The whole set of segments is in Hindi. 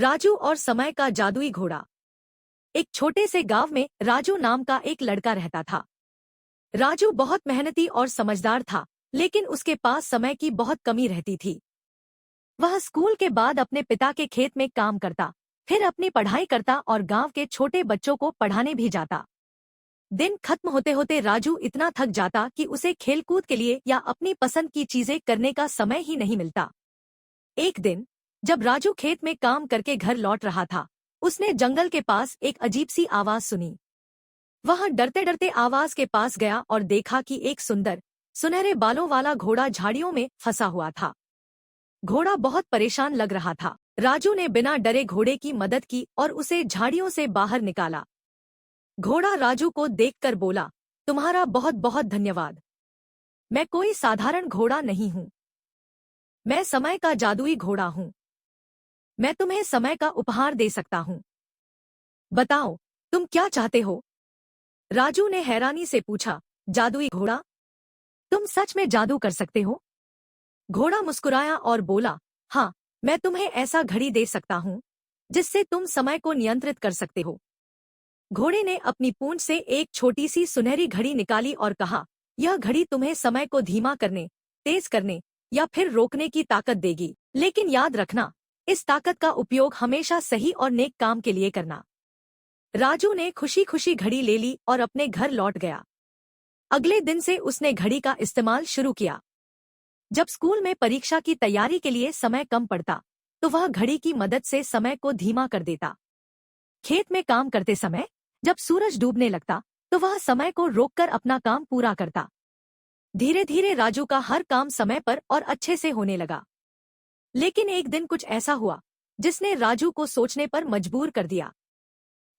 राजू और समय का जादुई घोड़ा। एक छोटे से गांव में राजू नाम का एक लड़का रहता था। राजू बहुत मेहनती और समझदार था, लेकिन उसके पास समय की बहुत कमी रहती थी। वह स्कूल के बाद अपने पिता के खेत में काम करता, फिर अपनी पढ़ाई करता और गांव के छोटे बच्चों को पढ़ाने भी जाता। दिन खत्म होते होते राजू इतना थक जाता कि उसे खेलकूद के लिए या अपनी पसंद की चीजें करने का समय ही नहीं मिलता। एक दिन जब राजू खेत में काम करके घर लौट रहा था, उसने जंगल के पास एक अजीब सी आवाज सुनी। वह डरते डरते आवाज के पास गया और देखा कि एक सुंदर सुनहरे बालों वाला घोड़ा झाड़ियों में फंसा हुआ था। घोड़ा बहुत परेशान लग रहा था। राजू ने बिना डरे घोड़े की मदद की और उसे झाड़ियों से बाहर निकाला। घोड़ा राजू को देखकर बोला, तुम्हारा बहुत बहुत धन्यवाद। मैं कोई साधारण घोड़ा नहीं हूँ, मैं समय का जादुई घोड़ा हूँ। मैं तुम्हें समय का उपहार दे सकता हूँ। बताओ, तुम क्या चाहते हो? राजू ने हैरानी से पूछा, जादुई घोड़ा, तुम सच में जादू कर सकते हो? घोड़ा मुस्कुराया और बोला, हाँ, मैं तुम्हें ऐसा घड़ी दे सकता हूँ जिससे तुम समय को नियंत्रित कर सकते हो। घोड़े ने अपनी पूंछ से एक छोटी सी सुनहरी घड़ी निकाली और कहा, यह घड़ी तुम्हें समय को धीमा करने, तेज करने या फिर रोकने की ताकत देगी, लेकिन याद रखना, इस ताकत का उपयोग हमेशा सही और नेक काम के लिए करना। राजू ने खुशी खुशी घड़ी ले ली और अपने घर लौट गया। अगले दिन से उसने घड़ी का इस्तेमाल शुरू किया। जब स्कूल में परीक्षा की तैयारी के लिए समय कम पड़ता, तो वह घड़ी की मदद से समय को धीमा कर देता। खेत में काम करते समय जब सूरज डूबने लगता, तो वह समय को रोककर अपना काम पूरा करता। धीरे धीरे राजू का हर काम समय पर और अच्छे से होने लगा। लेकिन एक दिन कुछ ऐसा हुआ जिसने राजू को सोचने पर मजबूर कर दिया।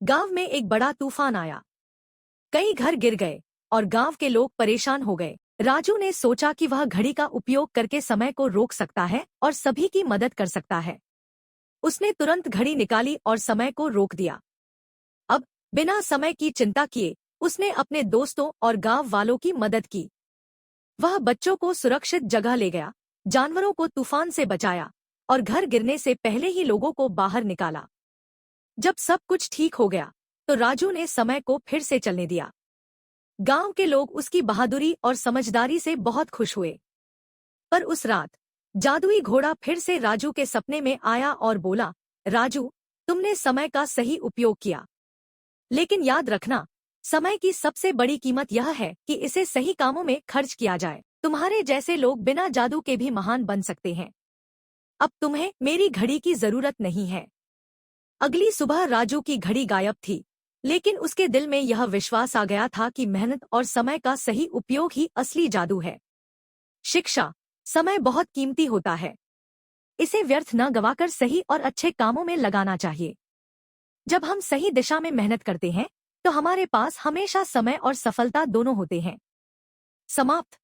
गांव में एक बड़ा तूफान आया। कई घर गिर गए और गांव के लोग परेशान हो गए। राजू ने सोचा कि वह घड़ी का उपयोग करके समय को रोक सकता है और सभी की मदद कर सकता है। उसने तुरंत घड़ी निकाली और समय को रोक दिया। अब बिना समय की चिंता किए उसने अपने दोस्तों और गांव वालों की मदद की। वह बच्चों को सुरक्षित जगह ले गया, जानवरों को तूफान से बचाया और घर गिरने से पहले ही लोगों को बाहर निकाला। जब सब कुछ ठीक हो गया, तो राजू ने समय को फिर से चलने दिया। गांव के लोग उसकी बहादुरी और समझदारी से बहुत खुश हुए। पर उस रात जादुई घोड़ा फिर से राजू के सपने में आया और बोला, राजू, तुमने समय का सही उपयोग किया, लेकिन याद रखना, समय की सबसे बड़ी कीमत यह है कि इसे सही कामों में खर्च किया जाए। तुम्हारे जैसे लोग बिना जादू के भी महान बन सकते हैं। अब तुम्हें मेरी घड़ी की जरूरत नहीं है। अगली सुबह राजू की घड़ी गायब थी, लेकिन उसके दिल में यह विश्वास आ गया था कि मेहनत और समय का सही उपयोग ही असली जादू है। शिक्षा, समय बहुत कीमती होता है। इसे व्यर्थ न गवाकर सही और अच्छे कामों में लगाना चाहिए। जब हम सही दिशा में मेहनत करते हैं, तो हमारे पास हमेशा समय और सफलता दोनों होते हैं। समाप्त।